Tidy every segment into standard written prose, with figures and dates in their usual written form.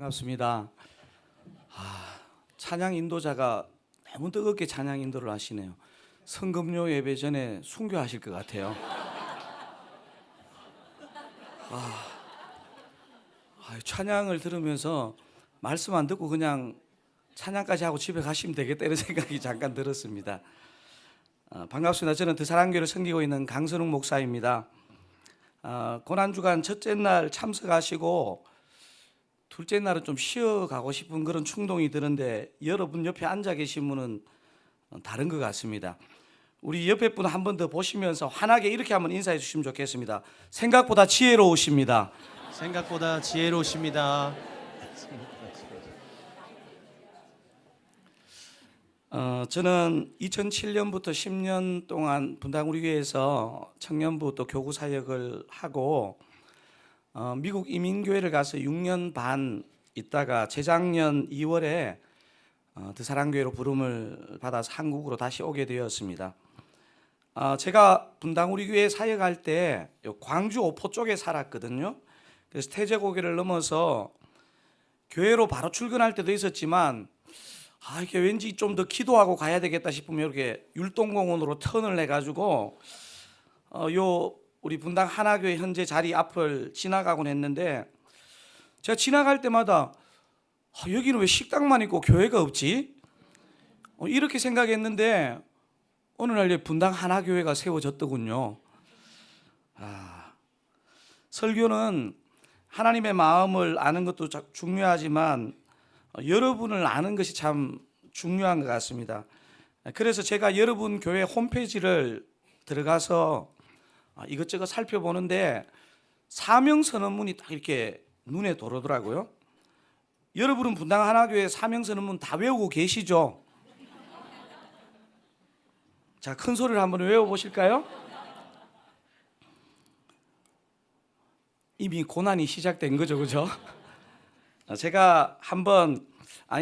반갑습니다. 찬양 인도자가 너무 뜨겁게 찬양 인도를 하시네요. 성금요 예배 전에 순교하실 것 같아요. 찬양을 들으면서 말씀 안 듣고 그냥 찬양까지 하고 집에 가시면 되겠다 이런 생각이 잠깐 들었습니다. 반갑습니다. 저는 드사랑교회를 섬기고 있는 강선웅 목사입니다. 고난주간 첫째 날 참석하시고 둘째 날은 좀 쉬어가고 싶은 그런 충동이 드는데 여러분 옆에 앉아 계신 분은 다른 것 같습니다. 우리 옆에 분 한 번 더 보시면서 환하게 이렇게 한번 인사해 주시면 좋겠습니다. 생각보다 지혜로우십니다. 생각보다 지혜로우십니다. 저는 2007년부터 10년 동안 분당 우리 교회에서 청년부 또 교구 사역을 하고 미국 이민교회를 가서 6년 반 있다가 재작년 2월에 드사랑교회로 부름을 받아서 한국으로 다시 오게 되었습니다. 제가 분당 우리 교회 사역할 때 광주 오포 쪽에 살았거든요. 그래서 태제고개를 넘어서 교회로 바로 출근할 때도 있었지만 이게 왠지 좀 더 기도하고 가야 되겠다 싶으면 이렇게 율동공원으로 턴을 해가지고 우리 분당 하나교회 현재 자리 앞을 지나가곤 했는데 제가 지나갈 때마다 여기는 왜 식당만 있고 교회가 없지? 이렇게 생각했는데 어느 날 분당 하나교회가 세워졌더군요. 설교는 하나님의 마음을 아는 것도 중요하지만 여러분을 아는 것이 참 중요한 것 같습니다. 그래서 제가 여러분 교회 홈페이지를 들어가서 이것저것 살펴보는데 사명선언문이 딱 이렇게 눈에 들어오더라고요. 여러분은 분당 하나교회 사명선언문 다 외우고 계시죠? 자, 큰 소리를 한번 외워보실까요? 이미 고난이 시작된 거죠, 그죠? 제가 한번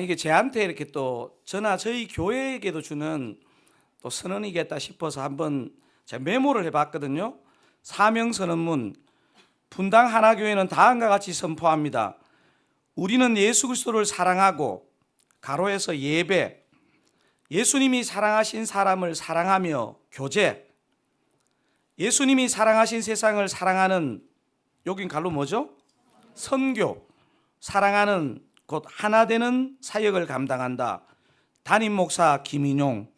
이게 제한테 이렇게 또 저희 교회에게도 주는 또 선언이겠다 싶어서 한번 제가 메모를 해봤거든요. 사명선언문 분당 하나교회는 다음과 같이 선포합니다. 우리는 예수 그리스도를 사랑하고 가로에서 예배, 예수님이 사랑하신 사람을 사랑하며 교제, 예수님이 사랑하신 세상을 사랑하는 여긴 갈로 뭐죠? 선교, 사랑하는 곧 하나 되는 사역을 감당한다. 담임 목사 김인용,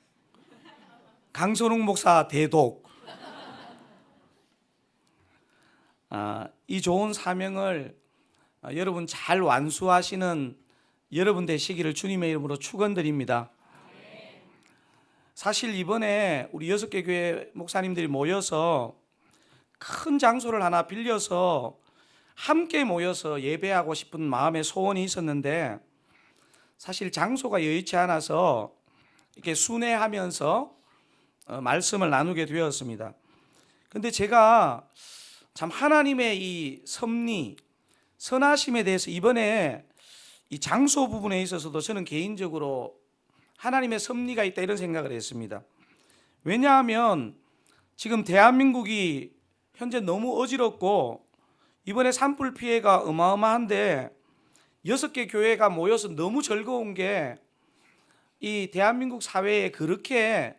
강선웅 목사 대독. 이 좋은 사명을 여러분 잘 완수하시는 여러분 되시기를 주님의 이름으로 축원드립니다. 사실 이번에 우리 6개 교회 목사님들이 모여서 큰 장소를 하나 빌려서 함께 모여서 예배하고 싶은 마음의 소원이 있었는데 사실 장소가 여의치 않아서 이렇게 순회하면서 말씀을 나누게 되었습니다. 그런데 제가 참 하나님의 이 섭리, 선하심에 대해서 이번에 이 장소 부분에 있어서도 저는 개인적으로 하나님의 섭리가 있다 이런 생각을 했습니다. 왜냐하면 지금 대한민국이 현재 너무 어지럽고 이번에 산불 피해가 어마어마한데 6개 교회가 모여서 너무 즐거운 게 이 대한민국 사회에 그렇게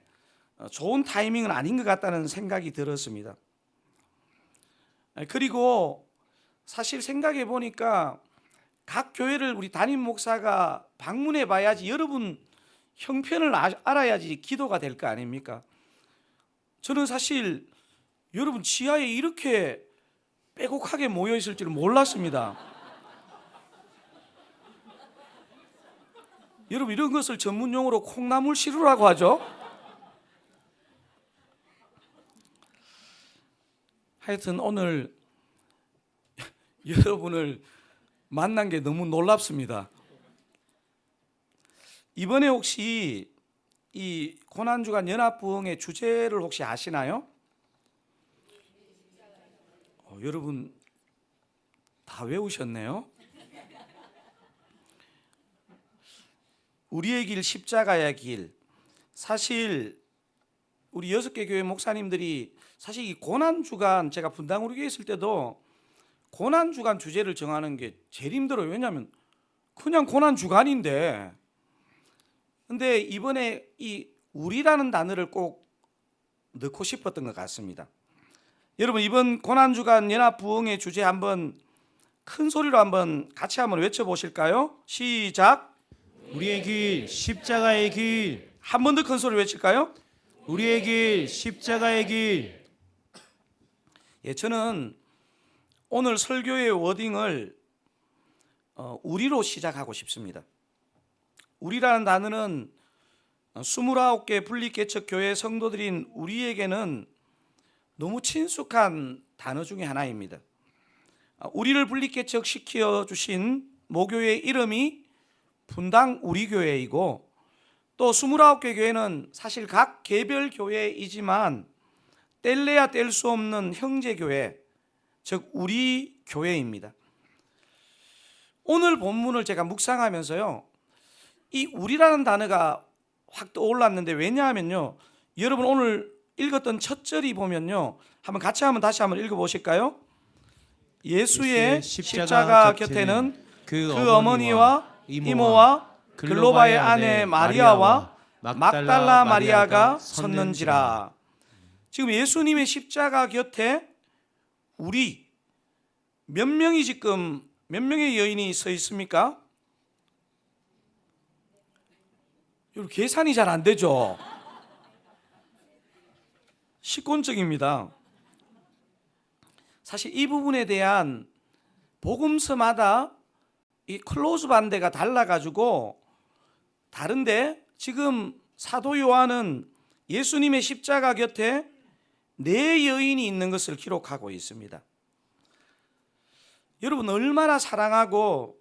좋은 타이밍은 아닌 것 같다는 생각이 들었습니다. 그리고 사실 생각해 보니까 각 교회를 우리 담임 목사가 방문해 봐야지 여러분 형편을 알아야지 기도가 될 거 아닙니까? 저는 사실 여러분 지하에 이렇게 빼곡하게 모여 있을 줄은 몰랐습니다. 여러분 이런 것을 전문 용어로 콩나물 시루라고 하죠. 하여튼 오늘 여러분을 만난 게 너무 놀랍습니다. 이번에 혹시 이 고난주간 연합부흥의 주제를 혹시 아시나요? 여러분 다 외우셨네요. 우리의 길 십자가의 길. 사실 우리 6개 교회 목사님들이 사실 이 고난주간 제가 분당 우리 교회 있을 때도 고난주간 주제를 정하는 게 제일 힘들어요. 왜냐하면 그냥 고난 주간인데, 근데 이번에 이 우리라는 단어를 꼭 넣고 싶었던 것 같습니다. 여러분, 이번 고난 주간 연합 부흥의 주제 한번 큰 소리로 한번 같이 한번 외쳐보실까요? 시작. 우리의 길 십자가의 길. 한 번 더 큰 소리 외칠까요? 우리의 길 십자가의 길. 예, 저는 오늘 설교의 워딩을 우리로 시작하고 싶습니다. 우리라는 단어는 29개 분립개척 교회 성도들인 우리에게는 너무 친숙한 단어 중에 하나입니다. 우리를 분립개척 시켜 주신 모교의 이름이 분당 우리교회이고, 또 29개 교회는 사실 각 개별 교회이지만 뗄래야 뗄 수 없는 형제교회, 즉 우리 교회입니다. 오늘 본문을 제가 묵상하면서요, 이 우리라는 단어가 확 떠올랐는데, 왜냐하면요, 여러분 오늘 읽었던 첫 절이 보면요, 한번 같이 다시 한번 읽어보실까요? 예수의 십자가 곁에는 그 어머니와 이모와 글로바의 아내 마리아와 막달라 마리아가 섰는지라. 지금 예수님의 십자가 곁에 우리 몇 명이 지금 몇 명의 여인이 서 있습니까? 여러분, 계산이 잘 안 되죠? 식권적입니다. 사실 이 부분에 대한 복음서마다 이 클로즈 반대가 달라가지고 다른데, 지금 사도 요한은 예수님의 십자가 곁에 4여인이 있는 것을 기록하고 있습니다. 여러분, 얼마나 사랑하고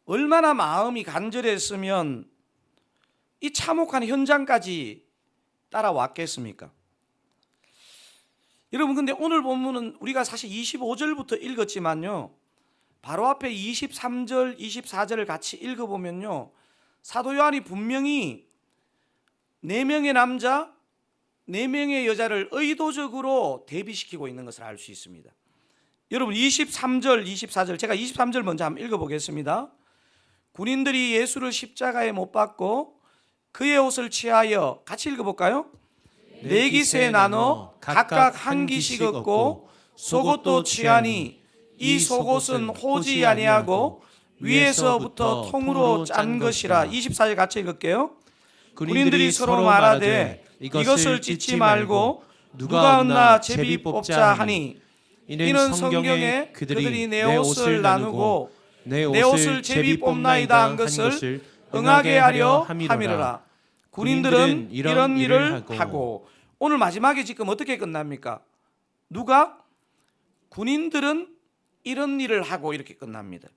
얼마나 마음이 간절했으면 이 참혹한 현장까지 따라왔겠습니까? 여러분, 근데 오늘 본문은 우리가 사실 25절부터 읽었지만요, 바로 앞에 23절, 24절을 같이 읽어보면요, 사도 요한이 분명히 4명의 남자, 4명의 여자를 의도적으로 대비시키고 있는 것을 알 수 있습니다. 여러분, 23절, 24절, 제가 23절 먼저 한번 읽어보겠습니다. 군인들이 예수를 십자가에 못 박고 그의 옷을 취하여, 같이 읽어볼까요? 4기세에 나눠 각각 한 기씩 얻고 속옷도 취하니 이 속옷은 호지 아니하고 위에서부터 통으로 짠 것이라. 24절 같이 읽을게요. 군인들이 서로 말하되 이것을 찢지 말고 누가 얻나 제비 뽑자 하니, 이는 성경에 그들이 내 옷을 나누고 내 옷을 제비 뽑나이다 한 것을 응하게 하려 함이로라. 군인들은 이런 일을 하고. 오늘 마지막에 지금 어떻게 끝납니까? 누가? 군인들은 이런 일을 하고, 이렇게 끝납니다.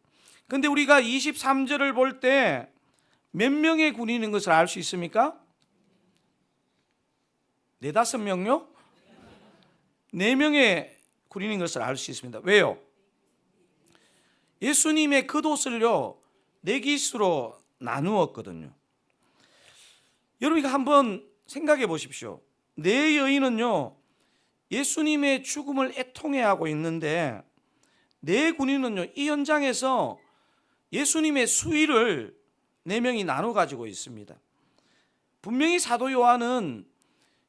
근데 우리가 23절을 볼 때 몇 명의 군인인 것을 알 수 있습니까? 4-5명요? 4명의 군인인 것을 알 수 있습니다. 왜요? 예수님의 겉옷을요 4깃으로 나누었거든요. 여러분, 이거 한번 생각해 보십시오. 4여인은요 예수님의 죽음을 애통해하고 있는데, 4군인은요 이 현장에서 예수님의 수의를 4명이 나눠 가지고 있습니다. 분명히 사도 요한은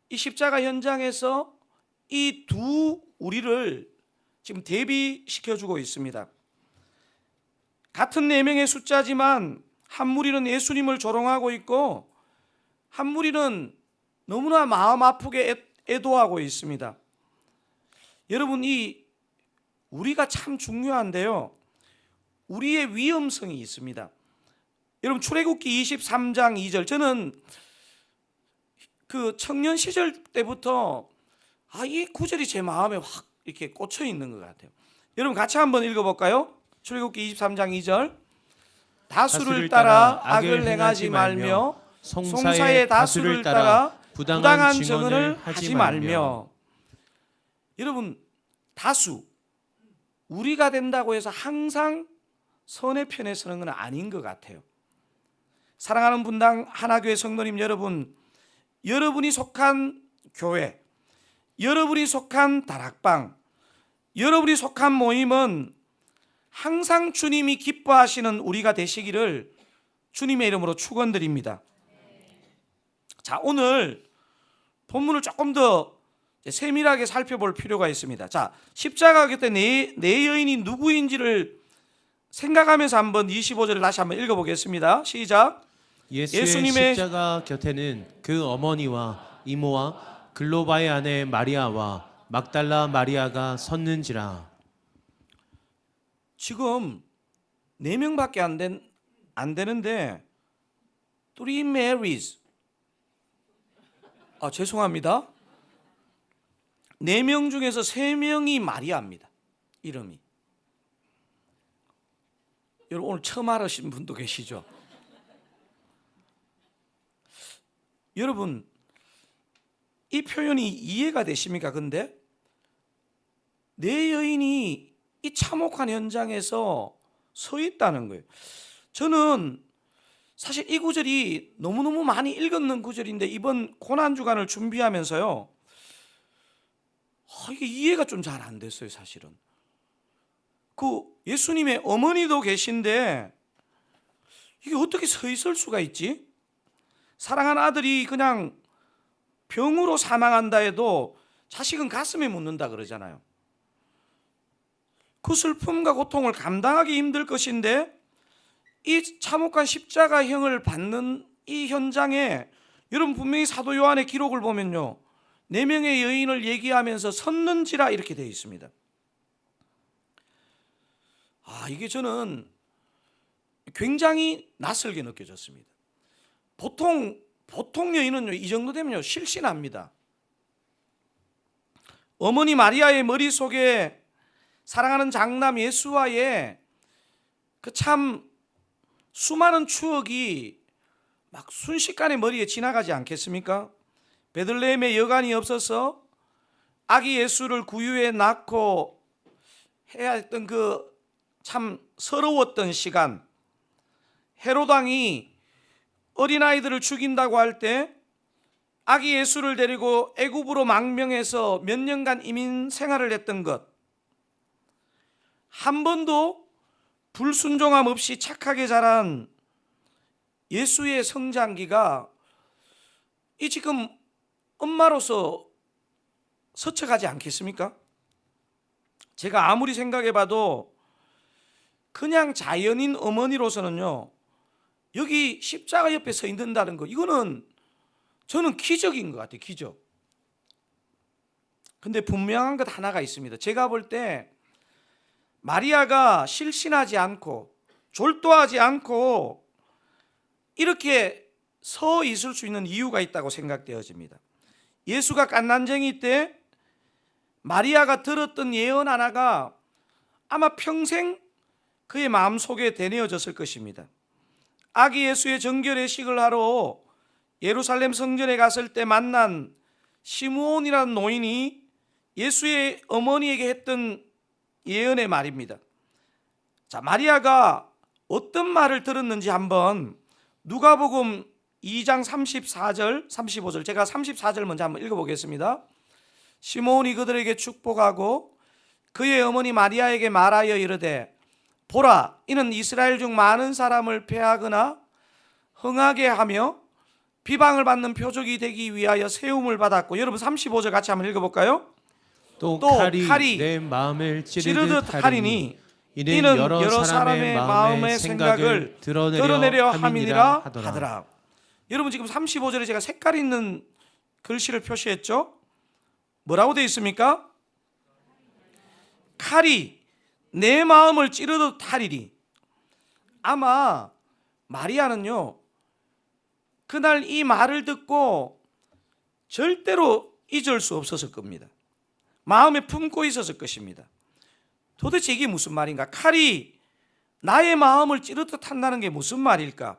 이 십자가 현장에서 이 두 우리를 지금 대비시켜 주고 있습니다. 같은 4명의 숫자지만 한 무리는 예수님을 조롱하고 있고 한 무리는 너무나 마음 아프게 애도하고 있습니다. 여러분, 이 우리가 참 중요한데요, 우리의 위험성이 있습니다. 여러분, 출애굽기 23장 2절, 저는 그 청년 시절 때부터 이 구절이 제 마음에 확 이렇게 꽂혀 있는 것 같아요. 여러분, 같이 한번 읽어볼까요? 출애굽기 23장 2절. 다수를 따라 악을 행하지 말며 송사의 다수를 따라 부당한 증언을 하지 말며. 여러분, 다수, 우리가 된다고 해서 항상 선의 편에 서는 건 아닌 것 같아요. 사랑하는 분당 하나교회 성도님 여러분, 여러분이 속한 교회, 여러분이 속한 다락방, 여러분이 속한 모임은 항상 주님이 기뻐하시는 우리가 되시기를 주님의 이름으로 축원드립니다. 자, 오늘 본문을 조금 더 세밀하게 살펴볼 필요가 있습니다. 자, 십자가 곁에 내 여인이 누구인지를 생각하면서 한번 25절을 다시 한번 읽어보겠습니다. 시작. 예수님의 십자가 곁에는 그 어머니와 이모와 글로바의 아내 마리아와 막달라 마리아가 섰는지라. 지금 4명밖에 안 되는데 Three Marys. 죄송합니다. 4명 중에서 3명이 마리아입니다. 이름이. 여러분 오늘 처음 알으신 분도 계시죠? 여러분 이 표현이 이해가 되십니까? 근데 내 여인이 이 참혹한 현장에서 서 있다는 거예요. 저는 사실 이 구절이 너무너무 많이 읽었는 구절인데 이번 고난주간을 준비하면서요, 이게 이해가 좀 잘 안 됐어요. 사실은 그 예수님의 어머니도 계신데 이게 어떻게 서 있을 수가 있지? 사랑하는 아들이 그냥 병으로 사망한다 해도 자식은 가슴에 묻는다 그러잖아요. 그 슬픔과 고통을 감당하기 힘들 것인데 이 참혹한 십자가형을 받는 이 현장에 여러분 분명히 사도 요한의 기록을 보면요, 4명의 여인을 얘기하면서 섰는지라 이렇게 되어 있습니다. 이게 저는 굉장히 낯설게 느껴졌습니다. 보통 여인은요, 이 정도 되면요 실신합니다. 어머니 마리아의 머릿속에 사랑하는 장남 예수와의 그 참 수많은 추억이 막 순식간에 머리에 지나가지 않겠습니까? 베들레헴에 여관이 없어서 아기 예수를 구유에 낳고 해야 했던 그 참 서러웠던 시간, 헤롯 왕이 어린아이들을 죽인다고 할 때 아기 예수를 데리고 애굽으로 망명해서 몇 년간 이민 생활을 했던 것, 한 번도 불순종함 없이 착하게 자란 예수의 성장기가 이 지금 엄마로서 서쳐가지 않겠습니까? 제가 아무리 생각해봐도 그냥 자연인 어머니로서는요, 여기 십자가 옆에 서 있는다는 거, 이거는 저는 기적인 것 같아요. 기적. 근데 분명한 것 하나가 있습니다. 제가 볼 때 마리아가 실신하지 않고 졸도하지 않고 이렇게 서 있을 수 있는 이유가 있다고 생각되어집니다. 예수가 갓난쟁이 때 마리아가 들었던 예언 하나가 아마 평생 그의 마음속에 되뇌어졌을 것입니다. 아기 예수의 정결회식을 하러 예루살렘 성전에 갔을 때 만난 시므온이라는 노인이 예수의 어머니에게 했던 예언의 말입니다. 자, 마리아가 어떤 말을 들었는지 한번 누가복음 2장 34절 35절, 제가 34절 먼저 한번 읽어보겠습니다. 시므온이 그들에게 축복하고 그의 어머니 마리아에게 말하여 이르되, 보라, 이는 이스라엘 중 많은 사람을 패하거나 흥하게 하며 비방을 받는 표적이 되기 위하여 세움을 받았고. 여러분 35절 같이 한번 읽어볼까요? 또 칼이 내 마음을 찌르듯 하리니 이는 여러 사람의 마음의 생각을 드러내려 함이니라 하더라. 여러분 지금 35절에 제가 색깔 있는 글씨를 표시했죠? 뭐라고 되어 있습니까? 칼이 내 마음을 찌르듯 하리니. 아마 마리아는요, 그날 이 말을 듣고 절대로 잊을 수 없었을 겁니다. 마음에 품고 있었을 것입니다. 도대체 이게 무슨 말인가? 칼이 나의 마음을 찌르듯 한다는 게 무슨 말일까?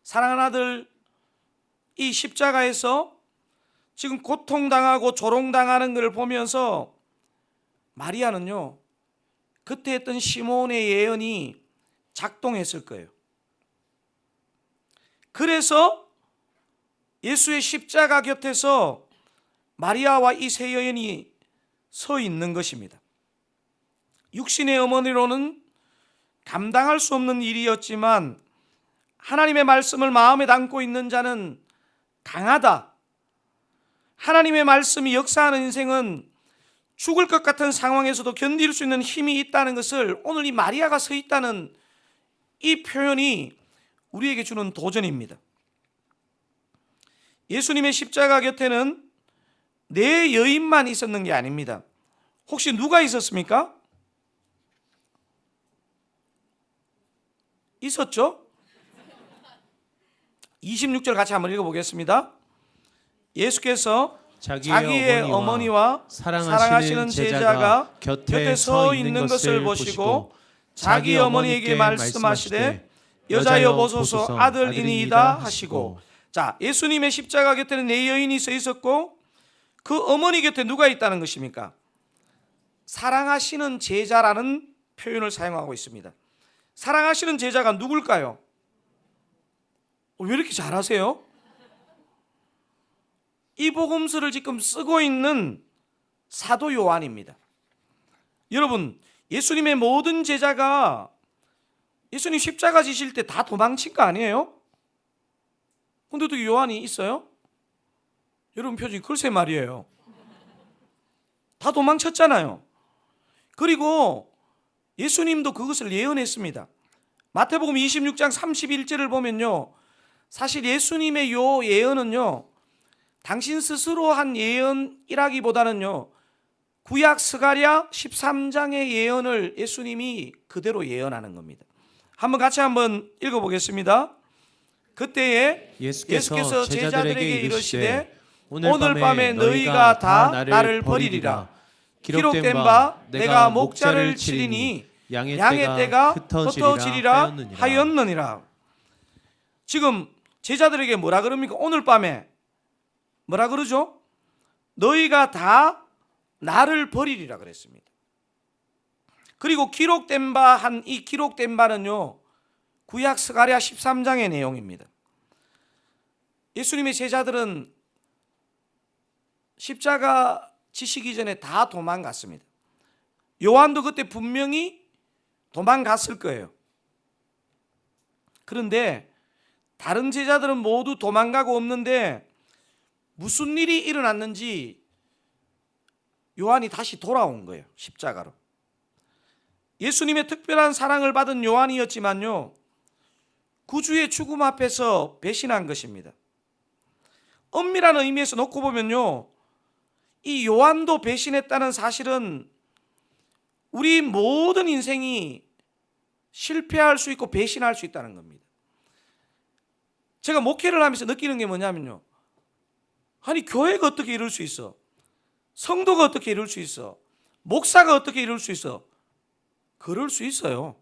사랑하는 아들, 이 십자가에서 지금 고통당하고 조롱당하는 것을 보면서 마리아는요, 그때 했던 시몬의 예언이 작동했을 거예요. 그래서 예수의 십자가 곁에서 마리아와 이 세 여인이 서 있는 것입니다. 육신의 어머니로는 감당할 수 없는 일이었지만 하나님의 말씀을 마음에 담고 있는 자는 강하다. 하나님의 말씀이 역사하는 인생은 죽을 것 같은 상황에서도 견딜 수 있는 힘이 있다는 것을 오늘 이 마리아가 서 있다는 이 표현이 우리에게 주는 도전입니다. 예수님의 십자가 곁에는 네 여인만 있었는 게 아닙니다. 혹시 누가 있었습니까? 있었죠? 26절 같이 한번 읽어보겠습니다. 예수께서 자기의 어머니와 사랑하시는 제자가 곁에 서 있는 것을 보시고 자기 어머니에게 말씀하시되 여자여 보소서 아들이니이다 하시고, 자, 예수님의 십자가 곁에는 네 여인이 서 있었고 그 어머니 곁에 누가 있다는 것입니까? 사랑하시는 제자라는 표현을 사용하고 있습니다. 사랑하시는 제자가 누굴까요? 왜 이렇게 잘하세요? 이 복음서를 지금 쓰고 있는 사도 요한입니다. 여러분, 예수님의 모든 제자가 예수님 십자가 지실 때 다 도망친 거 아니에요? 근데 어떻게 요한이 있어요? 여러분 표정이 글쎄 말이에요. 다 도망쳤잖아요. 그리고 예수님도 그것을 예언했습니다. 마태복음 26장 31절을 보면요, 사실 예수님의 요 예언은요, 당신 스스로 한 예언이라기보다는요, 구약 스가랴 13장의 예언을 예수님이 그대로 예언하는 겁니다. 같이 한번 읽어보겠습니다. 그때에 예수께서 제자들에게 이르시되 오늘 밤에 너희가 다 나를 버리리라. 기록된 바 내가 목자를 치리니 양의 떼가 흩어지리라 하였느니라. 지금 제자들에게 뭐라 그럽니까? 오늘 밤에 뭐라 그러죠? 너희가 다 나를 버리리라 그랬습니다. 그리고 기록된 바 이 기록된 바는요, 구약 스가랴 13장의 내용입니다. 예수님의 제자들은 십자가 지시기 전에 다 도망갔습니다. 요한도 그때 분명히 도망갔을 거예요. 그런데 다른 제자들은 모두 도망가고 없는데 무슨 일이 일어났는지 요한이 다시 돌아온 거예요. 십자가로. 예수님의 특별한 사랑을 받은 요한이었지만요, 구주의 죽음 앞에서 배신한 것입니다. 엄밀한 의미에서 놓고 보면요, 이 요한도 배신했다는 사실은 우리 모든 인생이 실패할 수 있고 배신할 수 있다는 겁니다. 제가 목회를 하면서 느끼는 게 뭐냐면요, 아니 교회가 어떻게 이럴 수 있어? 성도가 어떻게 이럴 수 있어? 목사가 어떻게 이럴 수 있어? 그럴 수 있어요.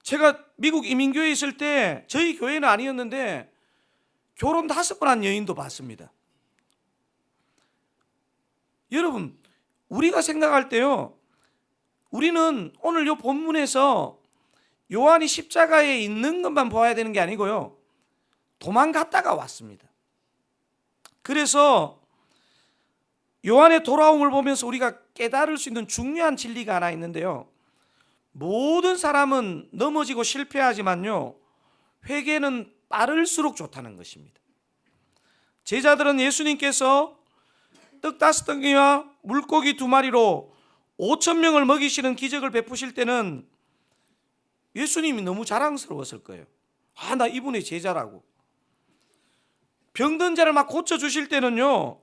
제가 미국 이민교회에 있을 때 저희 교회는 아니었는데 결혼 5번 한 여인도 봤습니다. 여러분, 우리가 생각할 때요, 우리는 오늘 이 본문에서 요한이 십자가에 있는 것만 보아야 되는 게 아니고요, 도망갔다가 왔습니다. 그래서 요한의 돌아옴을 보면서 우리가 깨달을 수 있는 중요한 진리가 하나 있는데요, 모든 사람은 넘어지고 실패하지만요, 회개는 빠를수록 좋다는 것입니다. 제자들은 예수님께서 떡 5덩이와 물고기 2마리로 5,000명을 먹이시는 기적을 베푸실 때는 예수님이 너무 자랑스러웠을 거예요. 아, 나 이분의 제자라고. 병든 자를 막 고쳐주실 때는요,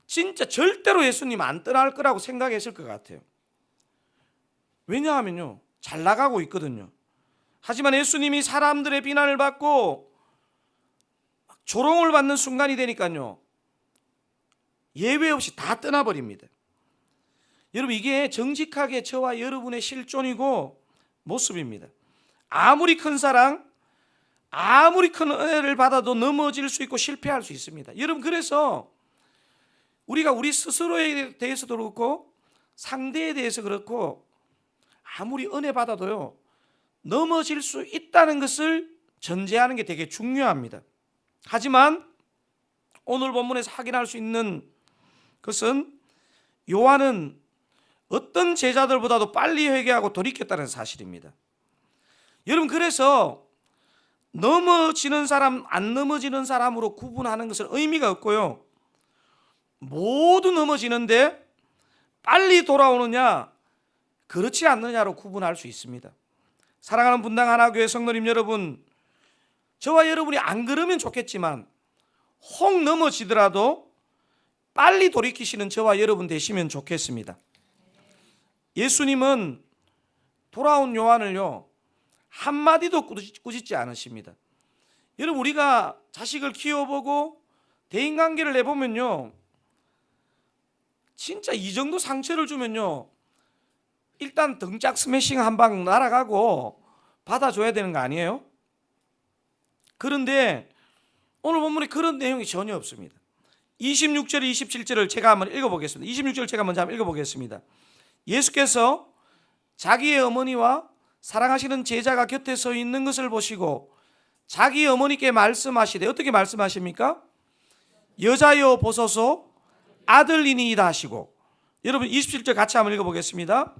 진짜 절대로 예수님 안 떠날 거라고 생각했을 것 같아요. 왜냐하면요, 잘 나가고 있거든요. 하지만 예수님이 사람들의 비난을 받고 조롱을 받는 순간이 되니까요, 예외 없이 다 떠나버립니다. 여러분, 이게 정직하게 저와 여러분의 실존이고 모습입니다. 아무리 큰 사랑, 아무리 큰 은혜를 받아도 넘어질 수 있고 실패할 수 있습니다. 여러분, 그래서 우리가 우리 스스로에 대해서도 그렇고 상대에 대해서 그렇고 아무리 은혜 받아도요, 넘어질 수 있다는 것을 전제하는 게 되게 중요합니다. 하지만 오늘 본문에서 확인할 수 있는 것은 요한은 어떤 제자들보다도 빨리 회개하고 돌이켰다는 사실입니다. 여러분, 그래서 넘어지는 사람, 안 넘어지는 사람으로 구분하는 것은 의미가 없고요. 모두 넘어지는데 빨리 돌아오느냐, 그렇지 않느냐로 구분할 수 있습니다. 사랑하는 분당 하나교회 성도님 여러분, 저와 여러분이 안 그러면 좋겠지만 혹 넘어지더라도 빨리 돌이키시는 저와 여러분 되시면 좋겠습니다. 예수님은 돌아온 요한을요, 한마디도 꾸짖지 않으십니다. 여러분, 우리가 자식을 키워보고 대인관계를 해보면요, 진짜 이 정도 상처를 주면요, 일단 등짝 스매싱 한 방 날아가고 받아줘야 되는 거 아니에요? 그런데 오늘 본문에 그런 내용이 전혀 없습니다. 26절, 27절을 제가 한번 읽어보겠습니다. 26절 제가 먼저 한번 읽어보겠습니다. 예수께서 자기의 어머니와 사랑하시는 제자가 곁에 서 있는 것을 보시고 자기 어머니께 말씀하시되, 어떻게 말씀하십니까? 여자여 보소서 아들이니이다 하시고, 여러분 27절 같이 한번 읽어보겠습니다.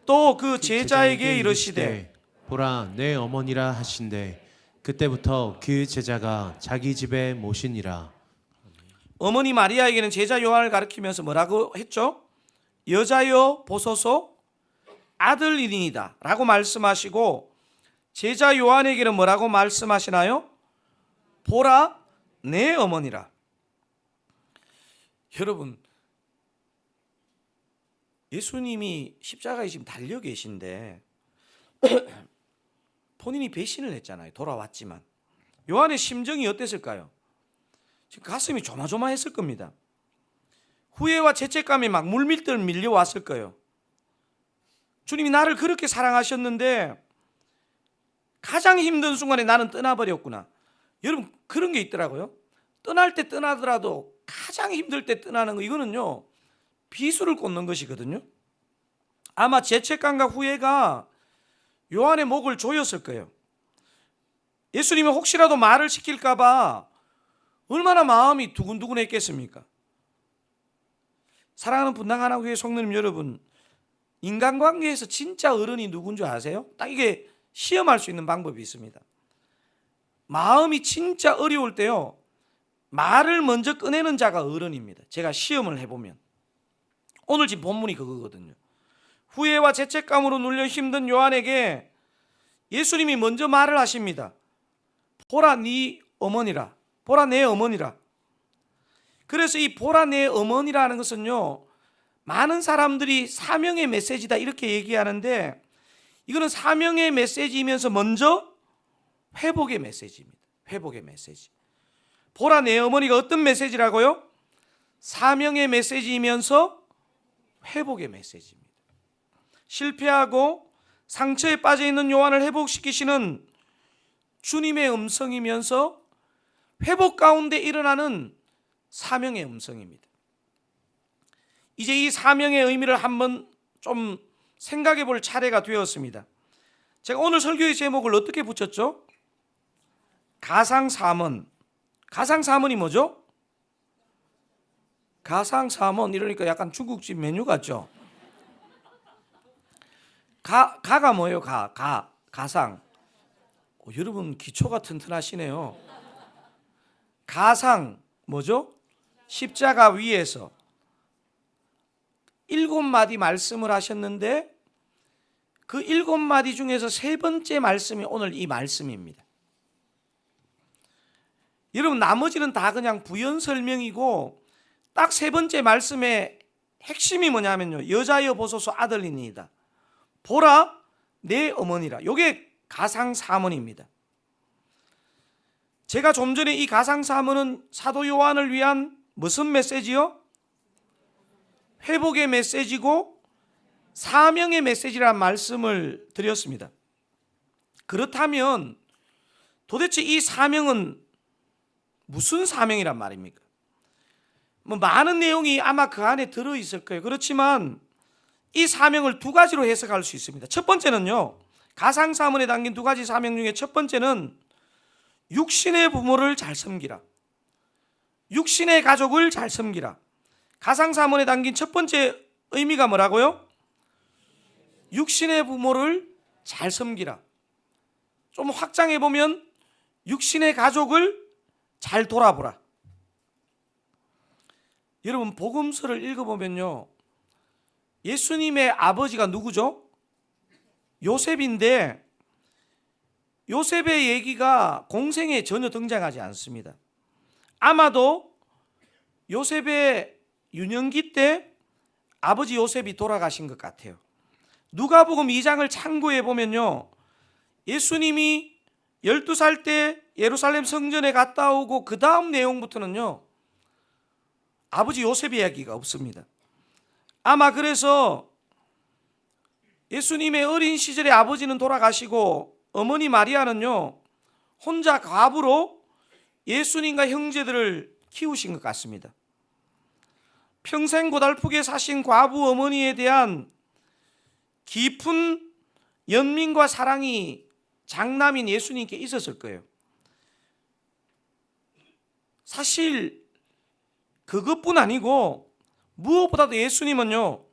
또 그 제자에게 이르시되 보라 내 어머니라 하신대 그때부터 그 제자가 자기 집에 모시니라. 어머니 마리아에게는 제자 요한을 가리키면서 뭐라고 했죠? 여자여 보소서 아들이니이다 라고 말씀하시고, 제자 요한에게는 뭐라고 말씀하시나요? 보라 내 어머니라. 여러분, 예수님이 십자가에 지금 달려 계신데 본인이 배신을 했잖아요. 돌아왔지만. 요한의 심정이 어땠을까요? 지금 가슴이 조마조마했을 겁니다. 후회와 죄책감이 막 물밀듯 밀려왔을 거예요. 주님이 나를 그렇게 사랑하셨는데 가장 힘든 순간에 나는 떠나버렸구나. 여러분, 그런 게 있더라고요. 떠날 때 떠나더라도 가장 힘들 때 떠나는 거, 이거는요 비수를 꽂는 것이거든요. 아마 죄책감과 후회가 요한의 목을 조였을 거예요. 예수님이 혹시라도 말을 시킬까 봐 얼마나 마음이 두근두근했겠습니까? 사랑하는 분당 하나교회 성도님 여러분, 인간관계에서 진짜 어른이 누군 줄 아세요? 딱 이게 시험할 수 있는 방법이 있습니다. 마음이 진짜 어려울 때요, 말을 먼저 꺼내는 자가 어른입니다. 제가 시험을 해보면 오늘 지금 본문이 그거거든요. 후회와 죄책감으로 눌려 힘든 요한에게 예수님이 먼저 말을 하십니다. 보라 네 어머니라. 보라 내 어머니라. 그래서 이 보라 내 어머니라는 것은요, 많은 사람들이 사명의 메시지다 이렇게 얘기하는데, 이거는 사명의 메시지이면서 먼저 회복의 메시지입니다. 회복의 메시지. 보라 내 어머니가 어떤 메시지라고요? 사명의 메시지이면서 회복의 메시지입니다. 실패하고 상처에 빠져 있는 요한을 회복시키시는 주님의 음성이면서 회복 가운데 일어나는 사명의 음성입니다. 이제 이 사명의 의미를 한번 좀 생각해 볼 차례가 되었습니다. 제가 오늘 설교의 제목을 어떻게 붙였죠? 가상사문. 가상사문이 뭐죠? 가상사문, 이러니까 약간 중국집 메뉴 같죠? 가가 뭐예요? 가상. 여러분 기초가 튼튼하시네요. 가상 뭐죠? 십자가 위에서 7마디 말씀을 하셨는데 그 7마디 중에서 3번째 말씀이 오늘 이 말씀입니다. 여러분, 나머지는 다 그냥 부연 설명이고 딱 3번째 말씀의 핵심이 뭐냐면요, 여자여 보소서 아들이니이다. 보라 내 어머니라. 이게 가상사문입니다. 제가 좀 전에 이 가상사문은 사도 요한을 위한 무슨 메시지요? 회복의 메시지고 사명의 메시지라는 말씀을 드렸습니다. 그렇다면 도대체 이 사명은 무슨 사명이란 말입니까? 많은 내용이 아마 그 안에 들어있을 거예요. 그렇지만 이 사명을 2가지로 해석할 수 있습니다. 첫 번째는요, 가상사문에 담긴 2가지 사명 중에 첫 번째는 육신의 부모를 잘 섬기라. 육신의 가족을 잘 섬기라. 가상사문에 담긴 첫 번째 의미가 뭐라고요? 육신의 부모를 잘 섬기라. 좀 확장해 보면 육신의 가족을 잘 돌아보라. 여러분 복음서를 읽어보면요, 예수님의 아버지가 누구죠? 요셉인데 요셉의 얘기가 공생에 전혀 등장하지 않습니다. 아마도 요셉의 유년기 때 아버지 요셉이 돌아가신 것 같아요. 누가복음 2장을 참고해 보면요, 예수님이 12살 때 예루살렘 성전에 갔다 오고 그 다음 내용부터는요, 아버지 요셉 이야기가 없습니다. 아마 그래서 예수님의 어린 시절에 아버지는 돌아가시고 어머니 마리아는요, 혼자 과부로 예수님과 형제들을 키우신 것 같습니다. 평생 고달프게 사신 과부 어머니에 대한 깊은 연민과 사랑이 장남인 예수님께 있었을 거예요. 사실 그것뿐 아니고 무엇보다도 예수님은요,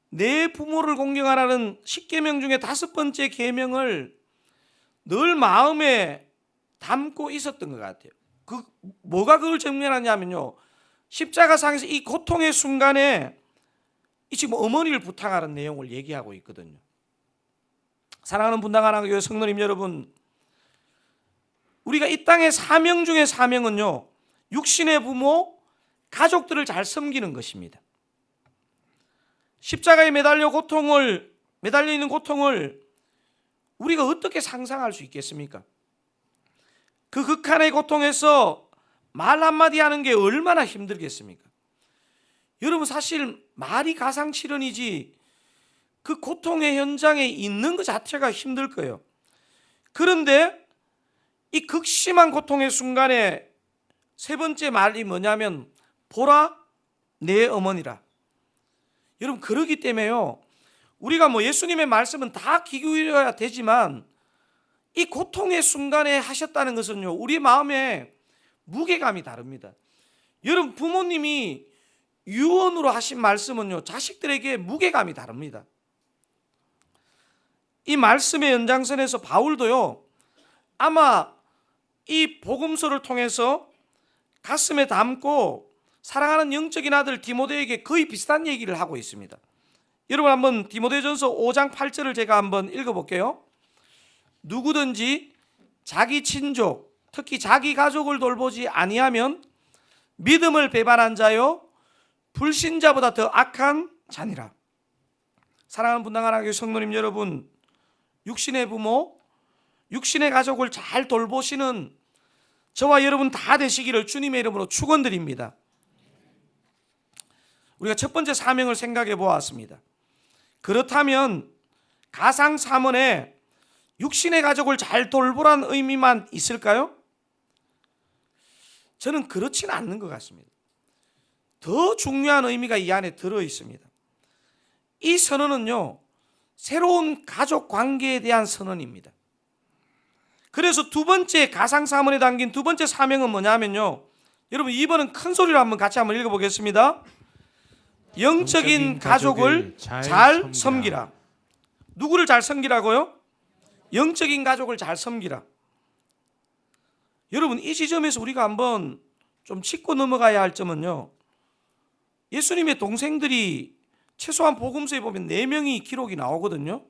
내 부모를 공경하라는 10계명 중에 5번째 계명을 늘 마음에 담고 있었던 것 같아요. 뭐가 그걸 증명하냐면요, 십자가상에서 이 고통의 순간에 이 지금 어머니를 부탁하는 내용을 얘기하고 있거든요. 사랑하는 분당하나님 교회 성도님 여러분, 우리가 이 땅의 사명 중에 사명은요, 육신의 부모, 가족들을 잘 섬기는 것입니다. 십자가에 매달려 있는 고통을 우리가 어떻게 상상할 수 있겠습니까? 그 극한의 고통에서 말 한마디 하는 게 얼마나 힘들겠습니까? 여러분 사실 말이 가상칠언이지 그 고통의 현장에 있는 것 자체가 힘들 거예요. 그런데 이 극심한 고통의 순간에 세 번째 말이 뭐냐면 보라 내 어머니라. 여러분 그러기 때문에요, 우리가 예수님의 말씀은 다 귀 기울여야 되지만 이 고통의 순간에 하셨다는 것은요, 우리 마음에 무게감이 다릅니다. 여러분 부모님이 유언으로 하신 말씀은요, 자식들에게 무게감이 다릅니다. 이 말씀의 연장선에서 바울도요, 아마 이 복음서를 통해서 가슴에 담고 사랑하는 영적인 아들 디모데에게 거의 비슷한 얘기를 하고 있습니다. 여러분 한번 디모데전서 5장 8절을 제가 한번 읽어볼게요. 누구든지 자기 친족, 특히 자기 가족을 돌보지 아니하면 믿음을 배반한 자요 불신자보다 더 악한 자니라. 사랑하는 분당하나 교회 성도님 여러분, 육신의 부모, 육신의 가족을 잘 돌보시는 저와 여러분 다 되시기를 주님의 이름으로 축원드립니다. 우리가 첫 번째 사명을 생각해 보았습니다. 그렇다면 가상 사문에 육신의 가족을 잘 돌보라는 의미만 있을까요? 저는 그렇지는 않는 것 같습니다. 더 중요한 의미가 이 안에 들어 있습니다. 이 선언은요, 새로운 가족 관계에 대한 선언입니다. 그래서 두 번째 가상 사문에 담긴 두 번째 사명은 뭐냐면요, 여러분 이번은 큰 소리로 한번 같이 한번 읽어보겠습니다. 영적인 가족을 잘 섬기라. 누구를 잘 섬기라고요? 영적인 가족을 잘 섬기라. 여러분 이 지점에서 우리가 한번 좀 짚고 넘어가야 할 점은요, 예수님의 동생들이 최소한 복음서에 보면 4명이 기록이 나오거든요.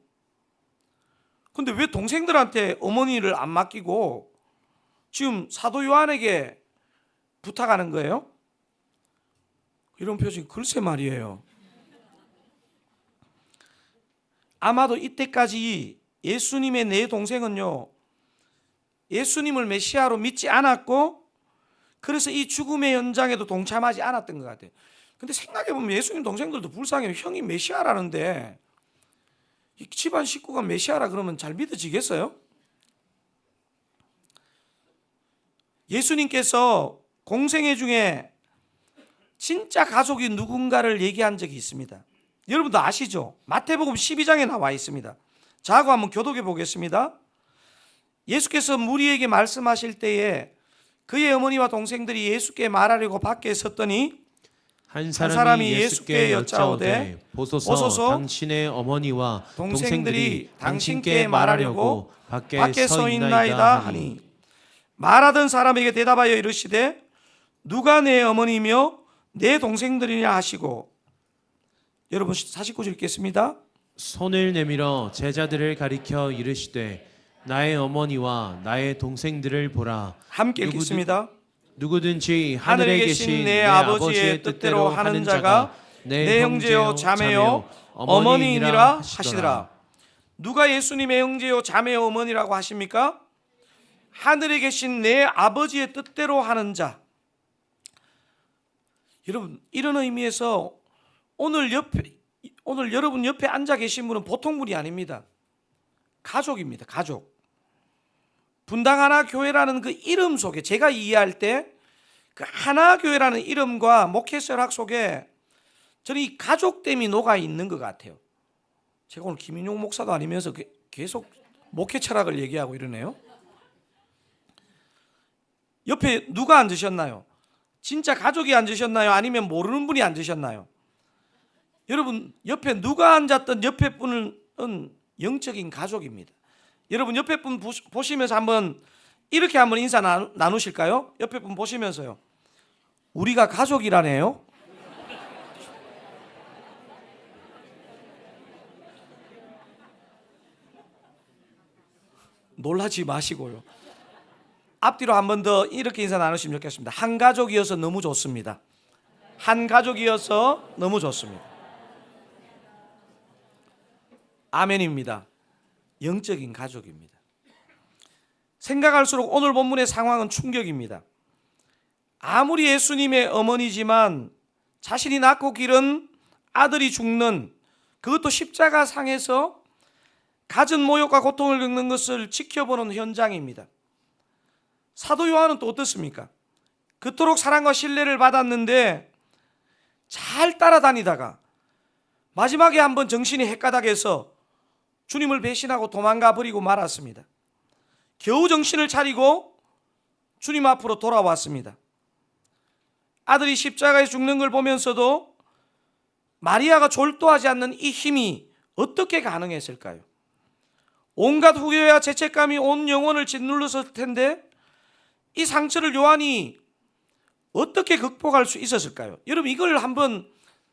근데 왜 동생들한테 어머니를 안 맡기고 지금 사도 요한에게 부탁하는 거예요? 이런 표정이 글쎄 말이에요. 아마도 이때까지 예수님의 4 동생은요, 예수님을 메시아로 믿지 않았고 그래서 이 죽음의 현장에도 동참하지 않았던 것 같아요. 근데 생각해보면 예수님 동생들도 불쌍해요. 형이 메시아라는데 이 집안 식구가 메시아라 그러면 잘 믿어지겠어요? 예수님께서 공생애 중에 진짜 가족이 누군가를 얘기한 적이 있습니다. 여러분도 아시죠? 마태복음 12장에 나와 있습니다. 자고 한번 교독해 보겠습니다. 예수께서 무리에게 말씀하실 때에 그의 어머니와 동생들이 예수께 말하려고 밖에 섰더니 한 사람이 예수께 여짜오되 보소서 당신의 어머니와 동생들이 당신께 말하려고 밖에 서 있나이다 하니 말하던 사람에게 대답하여 이르시되 누가 내 어머니며 내 동생들이냐 하시고. 여러분 49절 읽겠습니다. 손을 내밀어 제자들을 가리켜 이르시되 나의 어머니와 나의 동생들을 보라. 함께 읽겠습니다. 누구든지 하늘에 계신 내 아버지의 뜻대로 하는 자가 내 형제요 자매요 어머니이니라 하시더라. 누가 예수님의 형제요 자매요 어머니라고 하십니까? 하늘에 계신 내 아버지의 뜻대로 하는 자. 여러분 이런 의미에서 오늘 여러분 옆에 앉아 계신 분은 보통 분이 아닙니다. 가족입니다. 가족. 분당 하나교회라는 그 이름 속에 제가 이해할 때 그 하나교회라는 이름과 목회설학 속에 저는 이 가족됨이 녹아 있는 것 같아요. 제가 오늘 김인용 목사도 아니면서 계속 목회 철학을 얘기하고 이러네요. 옆에 누가 앉으셨나요? 진짜 가족이 앉으셨나요? 아니면 모르는 분이 앉으셨나요? 여러분 옆에 누가 앉았던 옆에 분은 영적인 가족입니다. 여러분 옆에 분 보시면서 한번 이렇게 한번 인사 나누실까요? 옆에 분 보시면서요. 우리가 가족이라네요. 놀라지 마시고요. 앞뒤로 한 번 더 이렇게 인사 나누시면 좋겠습니다. 한 가족이어서 너무 좋습니다. 한 가족이어서 너무 좋습니다. 아멘입니다. 영적인 가족입니다. 생각할수록 오늘 본문의 상황은 충격입니다. 아무리 예수님의 어머니지만 자신이 낳고 기른 아들이 죽는, 그것도 십자가 상에서 갖은 모욕과 고통을 겪는 것을 지켜보는 현장입니다. 사도 요한은 또 어떻습니까? 그토록 사랑과 신뢰를 받았는데 잘 따라다니다가 마지막에 한번 정신이 헷가닥해서 주님을 배신하고 도망가 버리고 말았습니다. 겨우 정신을 차리고 주님 앞으로 돌아왔습니다. 아들이 십자가에 죽는 걸 보면서도 마리아가 졸도하지 않는 이 힘이 어떻게 가능했을까요? 온갖 후회와 죄책감이 온 영혼을 짓눌렀을 텐데 이 상처를 요한이 어떻게 극복할 수 있었을까요? 여러분 이걸 한번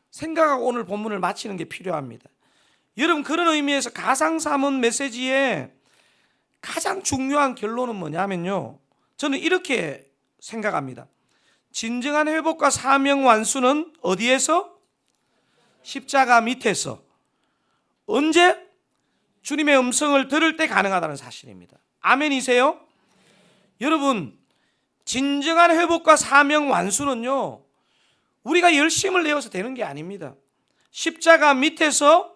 생각하고 오늘 본문을 마치는 게 필요합니다. 여러분 그런 의미에서 가상사문 메시지의 가장 중요한 결론은 뭐냐면요, 저는 이렇게 생각합니다. 진정한 회복과 사명 완수는 어디에서? 십자가 밑에서. 언제? 주님의 음성을 들을 때 가능하다는 사실입니다. 아멘이세요? 여러분 진정한 회복과 사명 완수는요 우리가 열심을 내어서 되는 게 아닙니다. 십자가 밑에서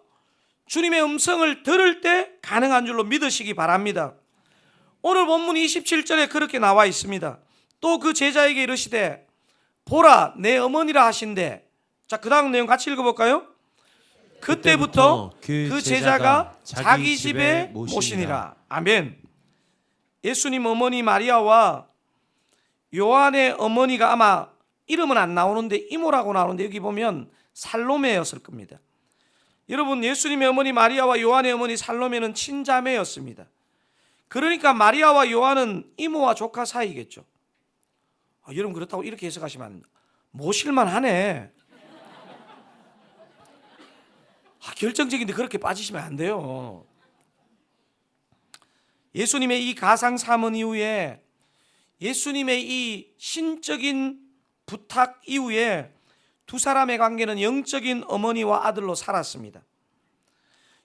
주님의 음성을 들을 때 가능한 줄로 믿으시기 바랍니다. 오늘 본문 27절에 그렇게 나와 있습니다. 또 그 제자에게 이르시되 보라 내 어머니라 하신대. 자, 그 다음 내용 같이 읽어볼까요? 그때부터 그 제자가 자기 집에 모시니라. 아멘. 예수님 어머니 마리아와 요한의 어머니가 아마 이름은 안 나오는데 이모라고 나오는데 여기 보면 살로메였을 겁니다. 여러분 예수님의 어머니 마리아와 요한의 어머니 살로메는 친자매였습니다. 그러니까 마리아와 요한은 이모와 조카 사이겠죠. 여러분 그렇다고 이렇게 해석하시면 안 됩니다. 모실만 하네. 결정적인데 그렇게 빠지시면 안 돼요. 예수님의 이 가상 사문 이후에, 예수님의 이 신적인 부탁 이후에 두 사람의 관계는 영적인 어머니와 아들로 살았습니다.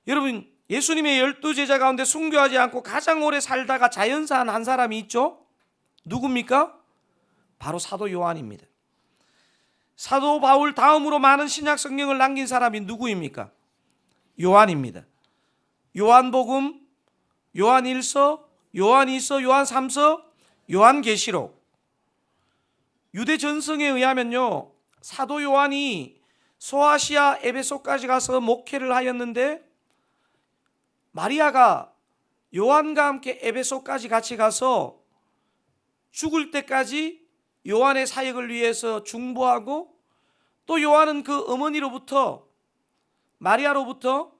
여러분 예수님의 12제자 가운데 순교하지 않고 가장 오래 살다가 자연사한 한 사람이 있죠. 누굽니까? 바로 사도 요한입니다. 사도 바울 다음으로 많은 신약 성경을 남긴 사람이 누구입니까? 요한입니다. 요한복음, 요한일서, 요한이서, 요한삼서, 요한계시록. 유대 전승에 의하면요 사도 요한이 소아시아 에베소까지 가서 목회를 하였는데 마리아가 요한과 함께 에베소까지 같이 가서 죽을 때까지 요한의 사역을 위해서 중보하고 또 요한은 그 어머니로부터, 마리아로부터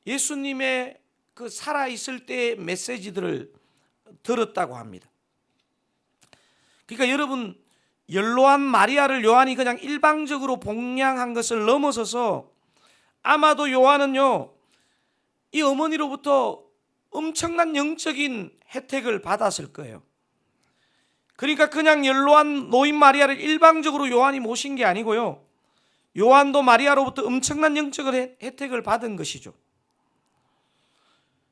예수님의 그 살아있을 때의 메시지들을 들었다고 합니다. 그러니까 여러분, 연로한 마리아를 요한이 그냥 일방적으로 봉양한 것을 넘어서서 아마도 요한은요, 이 어머니로부터 엄청난 영적인 혜택을 받았을 거예요. 그러니까 그냥 연로한 노인 마리아를 일방적으로 요한이 모신 게 아니고요, 요한도 마리아로부터 엄청난 영적인 혜택을 받은 것이죠.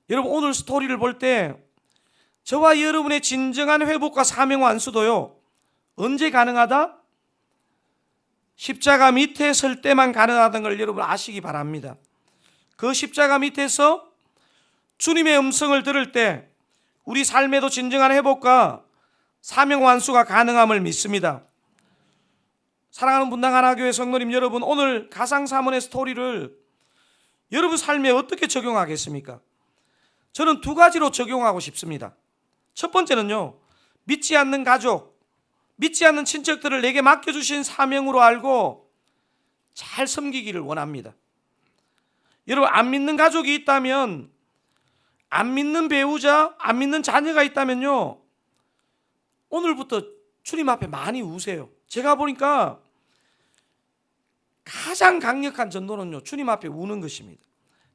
여러분, 오늘 스토리를 볼 때 저와 여러분의 진정한 회복과 사명 완수도요, 언제 가능하다? 십자가 밑에 설 때만 가능하다는 걸 여러분 아시기 바랍니다. 그 십자가 밑에서 주님의 음성을 들을 때 우리 삶에도 진정한 회복과 사명 완수가 가능함을 믿습니다. 사랑하는 분당 하나교회 성도님 여러분, 오늘 가상사문의 스토리를 여러분 삶에 어떻게 적용하겠습니까? 저는 두 가지로 적용하고 싶습니다. 첫 번째는요, 믿지 않는 가족, 믿지 않는 친척들을 내게 맡겨주신 사명으로 알고 잘 섬기기를 원합니다. 여러분, 안 믿는 가족이 있다면, 안 믿는 배우자, 안 믿는 자녀가 있다면요, 오늘부터 주님 앞에 많이 우세요. 제가 보니까 가장 강력한 전도는요, 주님 앞에 우는 것입니다.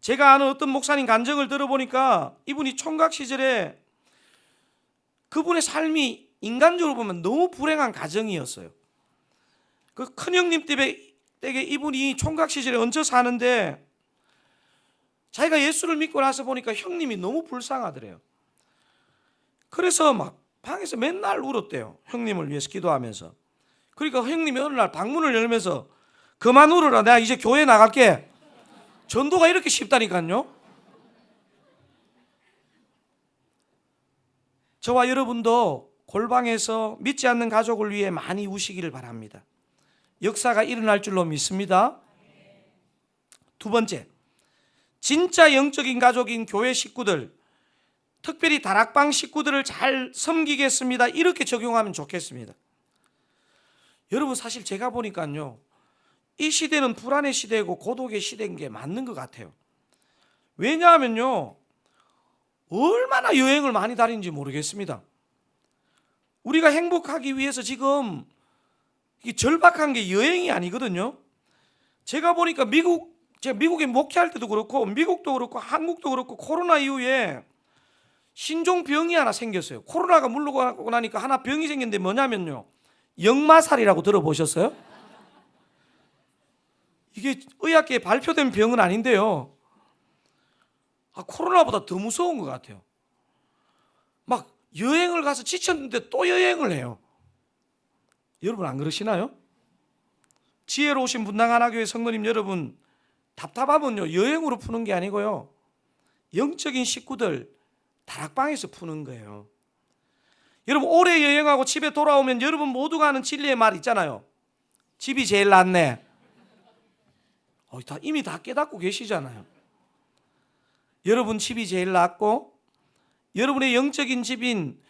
제가 아는 어떤 목사님 간증을 들어보니까 이분이 총각 시절에 그분의 삶이 인간적으로 보면 너무 불행한 가정이었어요. 그 큰형님 댁에 이분이 총각 시절에 얹혀 사는데 자기가 예수를 믿고 나서 보니까 형님이 너무 불쌍하더래요. 그래서 막 방에서 맨날 울었대요. 형님을 위해서 기도하면서. 그러니까 형님이 어느 날 방문을 열면서 그만 울어라, 내가 이제 교회 나갈게. 전도가 이렇게 쉽다니까요. 저와 여러분도 골방에서 믿지 않는 가족을 위해 많이 우시기를 바랍니다. 역사가 일어날 줄로 믿습니다. 두 번째, 진짜 영적인 가족인 교회 식구들, 특별히 다락방 식구들을 잘 섬기겠습니다, 이렇게 적용하면 좋겠습니다. 여러분, 사실 제가 보니까요, 이 시대는 불안의 시대고 고독의 시대인 게 맞는 것 같아요. 왜냐하면요, 얼마나 여행을 많이 다니는지 모르겠습니다. 우리가 행복하기 위해서 지금 절박한 게 여행이 아니거든요. 제가 보니까 제가 미국에 목회할 때도 그렇고 미국도 그렇고 한국도 그렇고 코로나 이후에 신종병이 하나 생겼어요. 코로나가 물러가고 나니까 하나 병이 생겼는데 뭐냐면요, 역마살이라고 들어보셨어요? 이게 의학계에 발표된 병은 아닌데요, 코로나보다 더 무서운 것 같아요. 막 여행을 가서 지쳤는데 또 여행을 해요. 여러분 안 그러시나요? 지혜로우신 분당 하나교회 성도님 여러분, 답답하면요, 여행으로 푸는 게 아니고요, 영적인 식구들 다락방에서 푸는 거예요. 여러분, 오래 여행하고 집에 돌아오면 여러분 모두가 하는 진리의 말 있잖아요. 집이 제일 낫네. 이미 다 깨닫고 계시잖아요. 여러분 집이 제일 낫고 여러분의 영적인 집인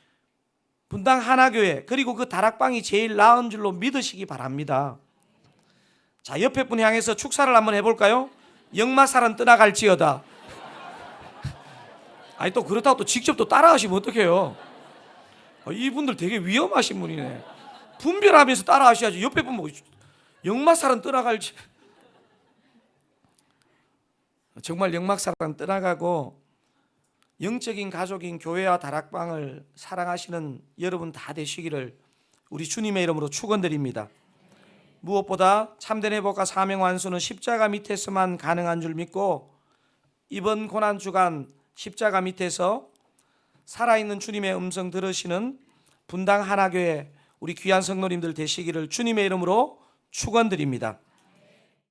분당 하나교회 그리고 그 다락방이 제일 나은 줄로 믿으시기 바랍니다. 자, 옆에 분 향해서 축사를 한번 해볼까요? 역마살은 떠나갈지어다. 아니, 또 그렇다고 또 직접 또 따라하시면 어떡해요? 이분들 되게 위험하신 분이네. 분별하면서 따라하셔야지. 옆에 분 뭐 역마살은 떠나갈지. 정말 역마살은 떠나가고 영적인 가족인 교회와 다락방을 사랑하시는 여러분 다 되시기를 우리 주님의 이름으로 축원드립니다. 무엇보다 참된 회복과 사명 완수는 십자가 밑에서만 가능한 줄 믿고 이번 고난 주간 십자가 밑에서 살아있는 주님의 음성 들으시는 분당 하나교회 우리 귀한 성도님들 되시기를 주님의 이름으로 축원드립니다.